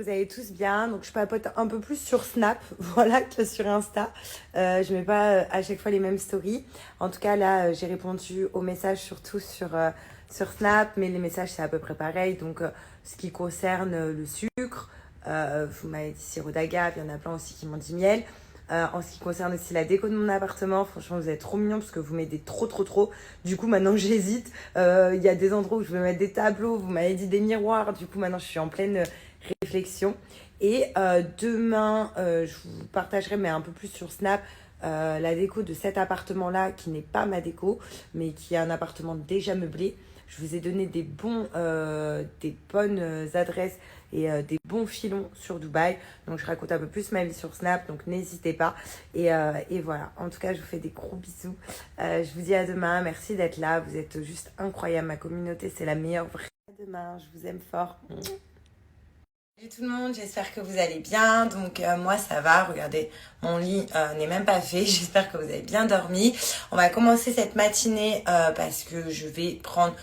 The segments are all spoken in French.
vous allez tous bien. Donc je papote un peu plus sur Snap, voilà, que sur Insta. Je mets pas à chaque fois les mêmes stories. En tout cas, là, j'ai répondu aux messages surtout sur Snap, mais les messages, c'est à peu près pareil. Donc, ce qui concerne le sucre, vous m'avez dit sirop d'agave, il y en a plein aussi qui m'ont dit miel. En ce qui concerne aussi la déco de mon appartement, franchement, vous êtes trop mignons parce que vous mettez trop. Du coup, maintenant, j'hésite. Il y a des endroits où je veux mettre des tableaux. Vous m'avez dit des miroirs. Du coup, maintenant, je suis en pleine réflexion. Et demain, je vous partagerai, mais un peu plus sur Snap, la déco de cet appartement-là, qui n'est pas ma déco, mais qui est un appartement déjà meublé. Je vous ai donné des bonnes adresses et des bons filons sur Dubaï. Donc, je raconte un peu plus ma vie sur Snap, donc n'hésitez pas. Et voilà, en tout cas, je vous fais des gros bisous. Je vous dis à demain. Merci d'être là. Vous êtes juste incroyables. Ma communauté, c'est la meilleure. À demain. Je vous aime fort. Salut tout le monde, j'espère que vous allez bien. Donc moi ça va, regardez, mon lit n'est même pas fait. J'espère que vous avez bien dormi. On va commencer cette matinée parce que je vais prendre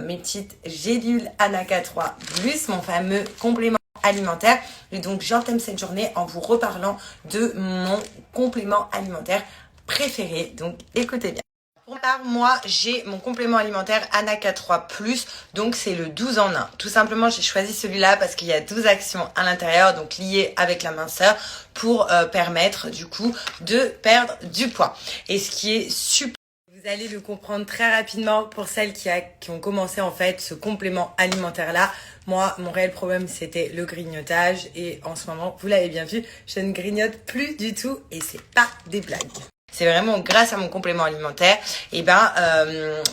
mes petites gélules Anaka 3 Plus, mon fameux complément alimentaire. Et donc j'entame cette journée en vous reparlant de mon complément alimentaire préféré. Donc écoutez bien. Pour ma part, moi, j'ai mon complément alimentaire Anaka 3 Plus, donc c'est le 12 en 1. Tout simplement, j'ai choisi celui-là parce qu'il y a 12 actions à l'intérieur, donc liées avec la minceur, pour permettre du coup de perdre du poids. Et ce qui est super, vous allez le comprendre très rapidement pour celles qui ont commencé en fait ce complément alimentaire-là. Moi, mon réel problème, c'était le grignotage. Et en ce moment, vous l'avez bien vu, je ne grignote plus du tout et c'est pas des blagues. C'est vraiment grâce à mon complément alimentaire,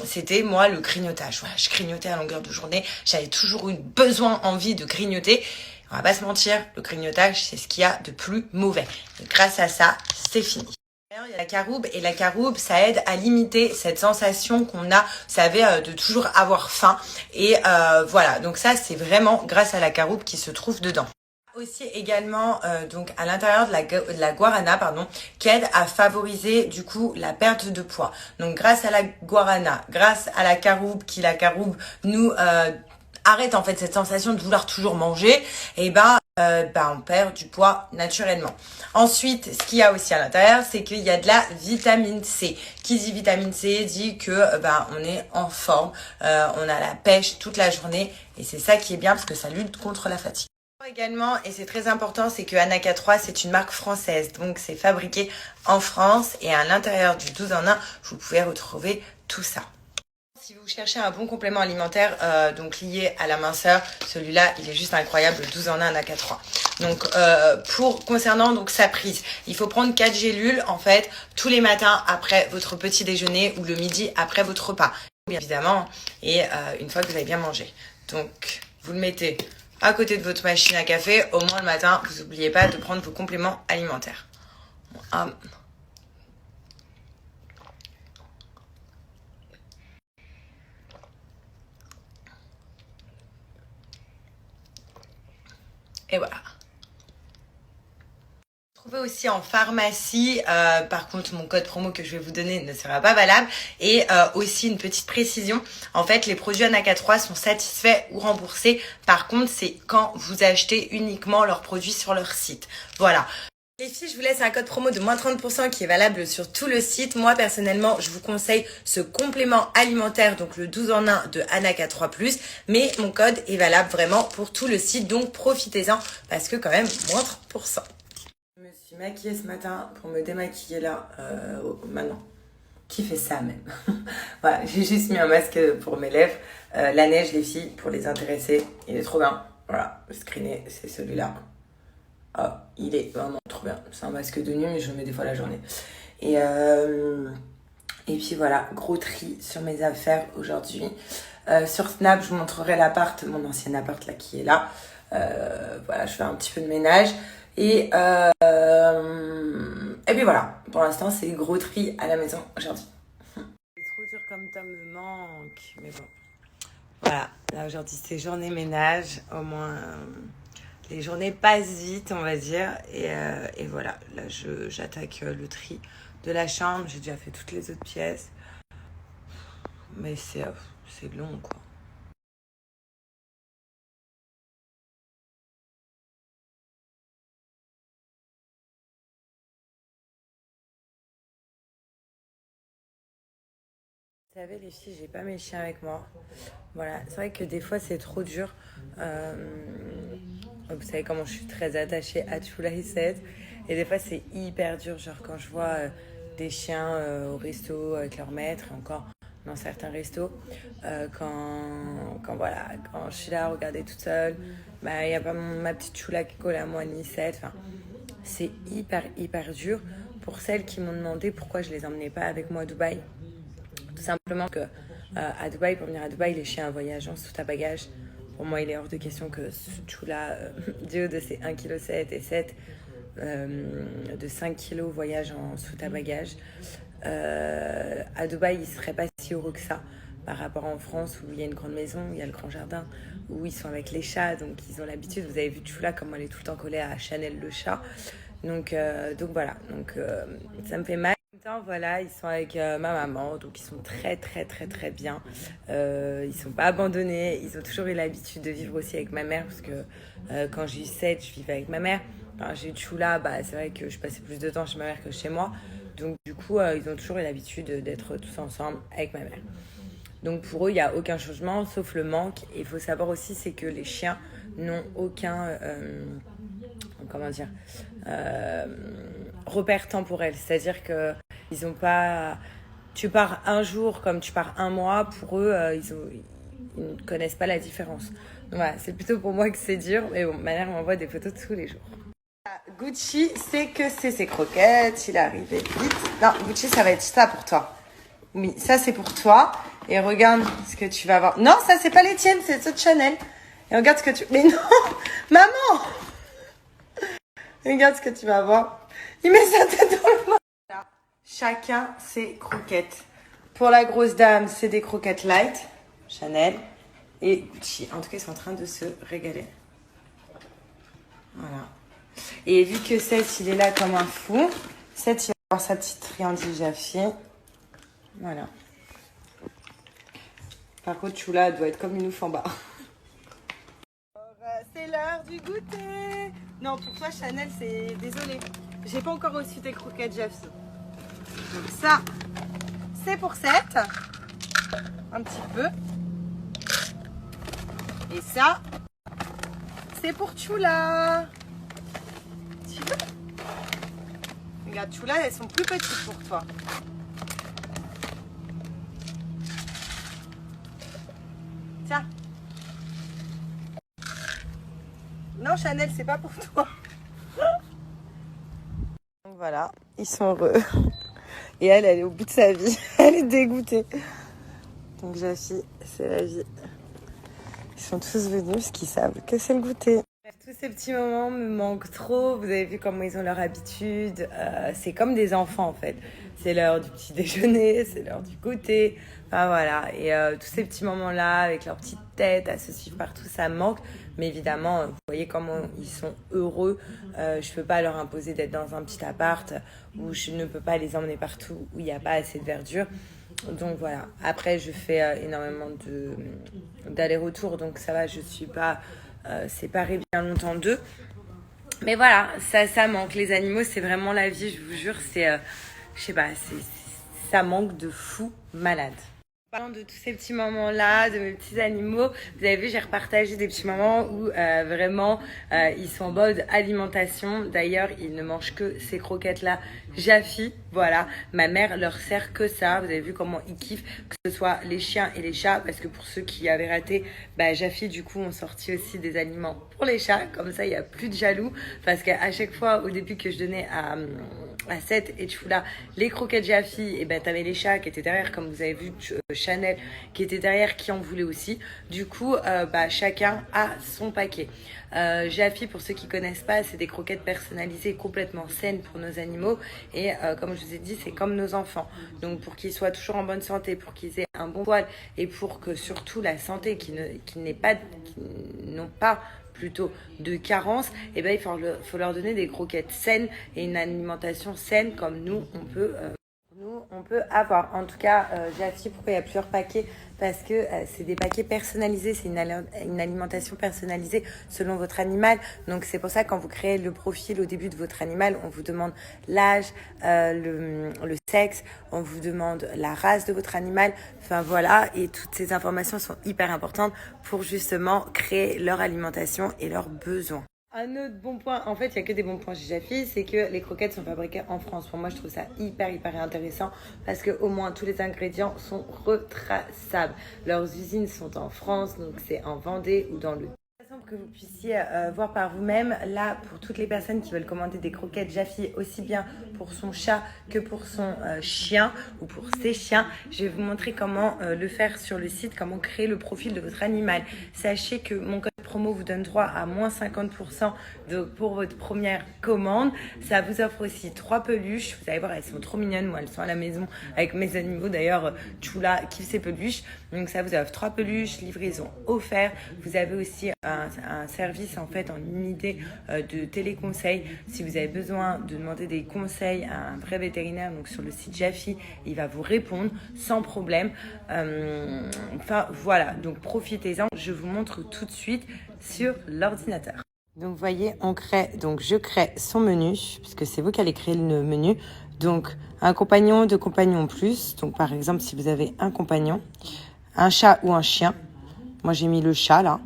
c'était moi le grignotage. Voilà, je grignotais à longueur de journée, j'avais toujours eu envie de grignoter. On va pas se mentir, le grignotage, c'est ce qu'il y a de plus mauvais. Et grâce à ça, c'est fini. Il y a la caroube et la caroube, ça aide à limiter cette sensation qu'on a, vous savez, de toujours avoir faim. Et voilà, donc ça, c'est vraiment grâce à la caroube qui se trouve dedans. Aussi également donc à l'intérieur de la guarana qui aide à favoriser du coup la perte de poids. Donc grâce à la guarana, grâce à la caroube nous arrête en fait cette sensation de vouloir toujours manger, et on perd du poids naturellement. Ensuite, ce qu'il y a aussi à l'intérieur, c'est qu'il y a de la vitamine C. Qui dit vitamine C dit que on est en forme, on a la pêche toute la journée, et c'est ça qui est bien parce que ça lutte contre la fatigue. Également, et c'est très important, c'est que Anaka 3, c'est une marque française, donc c'est fabriqué en France, et à l'intérieur du 12 en 1, vous pouvez retrouver tout ça. Si vous cherchez un bon complément alimentaire donc lié à la minceur, celui-là, il est juste incroyable, le 12 en 1 Anaka 3. Donc concernant donc sa prise, il faut prendre 4 gélules en fait tous les matins après votre petit déjeuner ou le midi après votre repas, bien évidemment, et une fois que vous avez bien mangé. Donc vous le mettez à côté de votre machine à café, au moins le matin, vous n'oubliez pas de prendre vos compléments alimentaires. Et voilà. Trouvez aussi en pharmacie, par contre mon code promo que je vais vous donner ne sera pas valable, et aussi une petite précision, en fait les produits Anaka 3 sont satisfaits ou remboursés, par contre c'est quand vous achetez uniquement leurs produits sur leur site. Voilà. Les filles, je vous laisse un code promo de moins 30% qui est valable sur tout le site. Moi, personnellement, je vous conseille ce complément alimentaire, donc le 12 en 1 de Anaka 3 Plus. Mais mon code est valable vraiment pour tout le site, donc profitez-en parce que quand même, moins 30%. Je me suis maquillée ce matin pour me démaquiller là, maintenant. Qui fait ça même? Voilà, j'ai juste mis un masque pour mes lèvres. La neige, les filles, pour les intéresser, il est trop bien. Voilà, le screené, c'est celui-là. Ah, il est vraiment trop bien. C'est un masque de nuit, mais je le mets des fois la journée. Et puis voilà, gros tri sur mes affaires aujourd'hui. Sur Snap, je vous montrerai l'appart, mon ancien appart là qui est là. Voilà, je fais un petit peu de ménage. Et puis voilà, pour l'instant, c'est gros tri à la maison aujourd'hui. C'est trop dur comme ça me manque. Mais bon, voilà, là aujourd'hui, c'est journée ménage. Au moins... les journées passent vite, on va dire. Et voilà, là, j'attaque le tri de la chambre. J'ai déjà fait toutes les autres pièces. Mais c'est long, quoi. savez les filles, j'ai pas mes chiens avec moi. Voilà, c'est vrai que des fois c'est trop dur. Vous savez comment je suis très attachée à Chula et Seth. Et des fois c'est hyper dur, genre quand je vois des chiens au resto avec leur maître, et encore dans certains restos, voilà, quand je suis là à regarder toute seule, bah, il n'y a pas ma petite Chula qui colle à moi ni Seth. Enfin, c'est hyper dur pour celles qui m'ont demandé pourquoi je les emmenais pas avec moi à Dubaï. Tout simplement que à Dubaï, pour venir à Dubaï, les chiens voyagent en sous à bagage. Pour moi, il est hors de question que Chula, du haut de ses 1,7 kg et 7 de 5 kg voyage en sous à bagage. À Dubaï, ils ne seraient pas si heureux que ça par rapport en France où il y a une grande maison, il y a le grand jardin, où ils sont avec les chats, donc ils ont l'habitude. Vous avez vu Chula comme elle est tout le temps collée à Chanel le chat. Donc voilà, ça me fait mal. En même temps, voilà, ils sont avec ma maman, donc ils sont très bien. Ils sont pas abandonnés, ils ont toujours eu l'habitude de vivre aussi avec ma mère, parce que quand j'ai eu 7, je vivais avec ma mère. Quand j'ai eu Chula, bah, c'est vrai que je passais plus de temps chez ma mère que chez moi. Donc du coup, ils ont toujours eu l'habitude d'être tous ensemble avec ma mère. Donc pour eux, il n'y a aucun changement, sauf le manque. Et il faut savoir aussi, c'est que les chiens n'ont aucun... comment dire, repère temporel. C'est-à-dire que ils ont pas. Tu pars un jour comme tu pars un mois. Pour eux, ils ne connaissent pas la différence. Donc voilà, c'est plutôt pour moi que c'est dur. Mais bon, ma mère m'envoie des photos tous les jours. Gucci, c'est que c'est ses croquettes. Il est arrivé vite. Non, Gucci, ça va être ça pour toi. Oui, ça c'est pour toi. Et regarde ce que tu vas avoir. Non, ça c'est pas les tiennes, c'est ceux de Chanel. Et regarde ce que tu. Mais non, maman. Regarde ce que tu vas avoir. Il met sa tête dans le ventre. Chacun ses croquettes. Pour la grosse dame, c'est des croquettes light, Chanel et Gucci. En tout cas, ils sont en train de se régaler. Voilà. Et vu que Seth, il est là comme un fou, Seth, il va avoir sa petite friandise Jaffi. Voilà. Par contre, Chula doit être comme une ouf en bas. C'est l'heure du goûter. Non, pour toi, Chanel, c'est... Désolée. J'ai pas encore reçu tes croquettes, Jaffi. Donc ça, c'est pour Seth. Un petit peu. Et ça, c'est pour Chula. Tu veux? Regarde, Chula, elles sont plus petites pour toi. Tiens. Non, Chanel, c'est pas pour toi. Donc voilà, ils sont heureux. Et elle est au bout de sa vie. Elle est dégoûtée. Donc Jaffi, c'est la vie. Ils sont tous venus parce qu'ils savent que c'est le goûter. Tous ces petits moments me manquent trop. Vous avez vu comment ils ont leur habitude. C'est comme des enfants en fait. C'est l'heure du petit déjeuner, c'est l'heure du goûter. Enfin voilà. Et tous ces petits moments-là, avec leur petite tête à se suivre partout, ça me manque. Mais évidemment, vous voyez comment ils sont heureux. Je peux pas leur imposer d'être dans un petit appart où je ne peux pas les emmener partout où il n'y a pas assez de verdure. Donc voilà. Après, je fais énormément d'aller-retour. Donc ça va, je suis pas séparée bien longtemps d'eux. Mais voilà, ça manque. Les animaux, c'est vraiment la vie, je vous jure. Je sais pas, ça manque de fou malade. Parlant de tous ces petits moments-là, de mes petits animaux, vous avez vu, j'ai repartagé des petits moments où vraiment ils sont en mode alimentation. D'ailleurs, ils ne mangent que ces croquettes-là, Jaffi. Voilà, ma mère leur sert que ça. Vous avez vu comment ils kiffent, que ce soit les chiens et les chats, parce que pour ceux qui avaient raté, Jaffi, du coup, ont sorti aussi des aliments pour les chats. Comme ça, il n'y a plus de jaloux, parce qu'à chaque fois, au début que je donnais à Seth et Chula les croquettes Jaffi, et t'avais les chats qui étaient derrière, comme vous avez vu, Chanel qui était derrière, qui en voulait aussi. Du coup, chacun a son paquet. Jaffi, pour ceux qui connaissent pas, c'est des croquettes personnalisées complètement saines pour nos animaux. Et comme je vous ai dit, c'est comme nos enfants. Donc pour qu'ils soient toujours en bonne santé, pour qu'ils aient un bon poil et pour que surtout la santé, qui n'ont pas plutôt de carence, il faut leur donner des croquettes saines et une alimentation saine comme nous, on peut Nous, on peut avoir, en tout cas, Jaffy, pourquoi il y a plusieurs paquets? Parce que c'est des paquets personnalisés, c'est une alimentation personnalisée selon votre animal. Donc c'est pour ça quand vous créez le profil au début de votre animal, on vous demande l'âge, le sexe, on vous demande la race de votre animal. Enfin voilà, et toutes ces informations sont hyper importantes pour justement créer leur alimentation et leurs besoins. Un autre bon point, en fait, il n'y a que des bons points chez Jaffy, c'est que les croquettes sont fabriquées en France. Pour moi, je trouve ça hyper intéressant parce que au moins tous les ingrédients sont retraçables. Leurs usines sont en France, donc c'est en Vendée ou dans le pour que vous puissiez voir par vous-même. Là, pour toutes les personnes qui veulent commander des croquettes Jaffy, aussi bien pour son chat que pour son chien ou pour ses chiens, je vais vous montrer comment le faire sur le site, comment créer le profil de votre animal. Sachez que mon code promo vous donne droit à moins 50% pour votre première commande. Ça vous offre aussi 3 peluches. Vous allez voir, elles sont trop mignonnes. Moi, elles sont à la maison avec mes animaux. D'ailleurs, Chula kiffe ses peluches. Donc, ça vous offre 3 peluches, livraison offerte. Vous avez aussi un service en fait en illimité de téléconseil. Si vous avez besoin de demander des conseils à un vrai vétérinaire, donc sur le site Jaffy, il va vous répondre sans problème. Enfin voilà, donc profitez-en. Je vous montre tout de suite sur l'ordinateur. Donc vous voyez, je crée son menu, puisque c'est vous qui allez créer le menu. Donc un compagnon, 2 compagnons plus. Donc par exemple, si vous avez un compagnon, un chat ou un chien. Moi j'ai mis le chat là.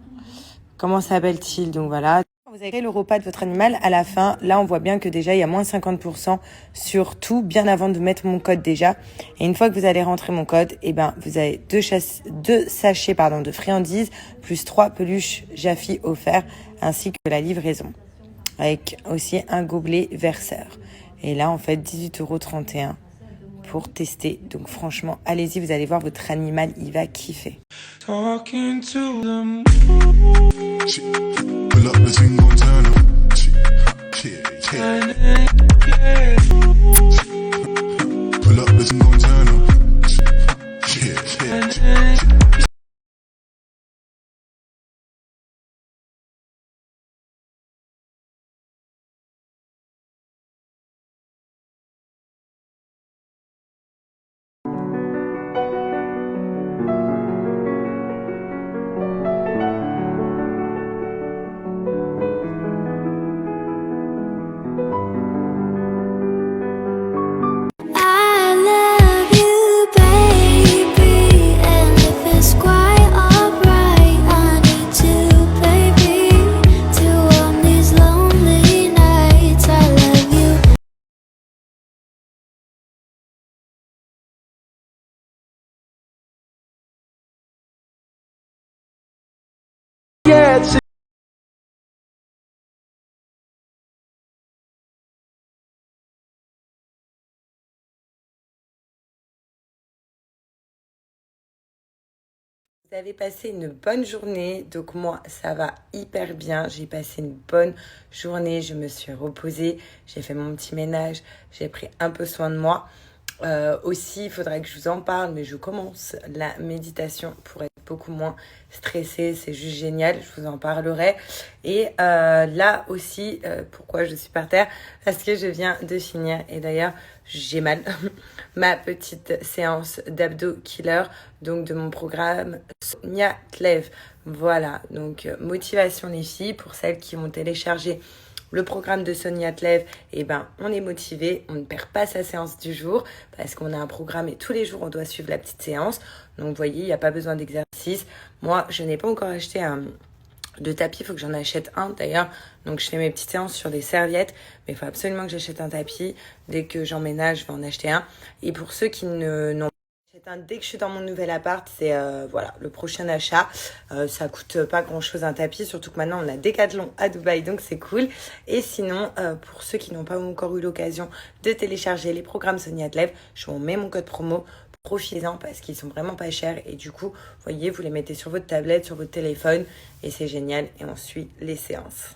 Comment s'appelle-t-il? Donc voilà. Vous avez créé le repas de votre animal. À la fin, là, on voit bien que déjà, il y a moins 50% sur tout, bien avant de mettre mon code déjà. Et une fois que vous allez rentrer mon code, eh ben, vous avez 2 sachets de friandises, plus 3 peluches Jaffy offerts, ainsi que la livraison. Avec aussi un gobelet verseur. Et là, en fait, 18,31 € pour tester. Donc franchement, allez-y, vous allez voir, votre animal, il va kiffer. Talking to them. Pull up the thing, gon' turn up. Yeah. Pull up the thing, gon' turn up. Yeah. Vous avez passé une bonne journée, donc moi ça va hyper bien, j'ai passé une bonne journée, je me suis reposée, j'ai fait mon petit ménage, j'ai pris un peu soin de moi. Aussi, il faudrait que je vous en parle, mais je commence la méditation pour être beaucoup moins stressée, c'est juste génial, je vous en parlerai. Et là aussi, pourquoi je suis par terre? Parce que je viens de finir, et d'ailleurs j'ai mal, ma petite séance d'abdos killer, donc de mon programme Sonia Tlev. Voilà, donc motivation les filles, pour celles qui ont téléchargé le programme de Sonia Tlev, eh ben, on est motivé, on ne perd pas sa séance du jour parce qu'on a un programme et tous les jours on doit suivre la petite séance. Donc vous voyez, il n'y a pas besoin d'exercice. Moi, je n'ai pas encore acheté de tapis, il faut que j'en achète un d'ailleurs. Donc je fais mes petites séances sur des serviettes, mais il faut absolument que j'achète un tapis. Dès que j'emménage, je vais en acheter un. Et pour ceux qui n'ont dès que je suis dans mon nouvel appart, c'est voilà, le prochain achat. Ça coûte pas grand chose un tapis, surtout que maintenant on a Decathlon à Dubaï, donc c'est cool. Et sinon, pour ceux qui n'ont pas encore eu l'occasion de télécharger les programmes Sonia Tlev, je vous mets mon code promo. Profitez-en parce qu'ils sont vraiment pas chers et du coup, vous voyez, vous les mettez sur votre tablette, sur votre téléphone et c'est génial et on suit les séances.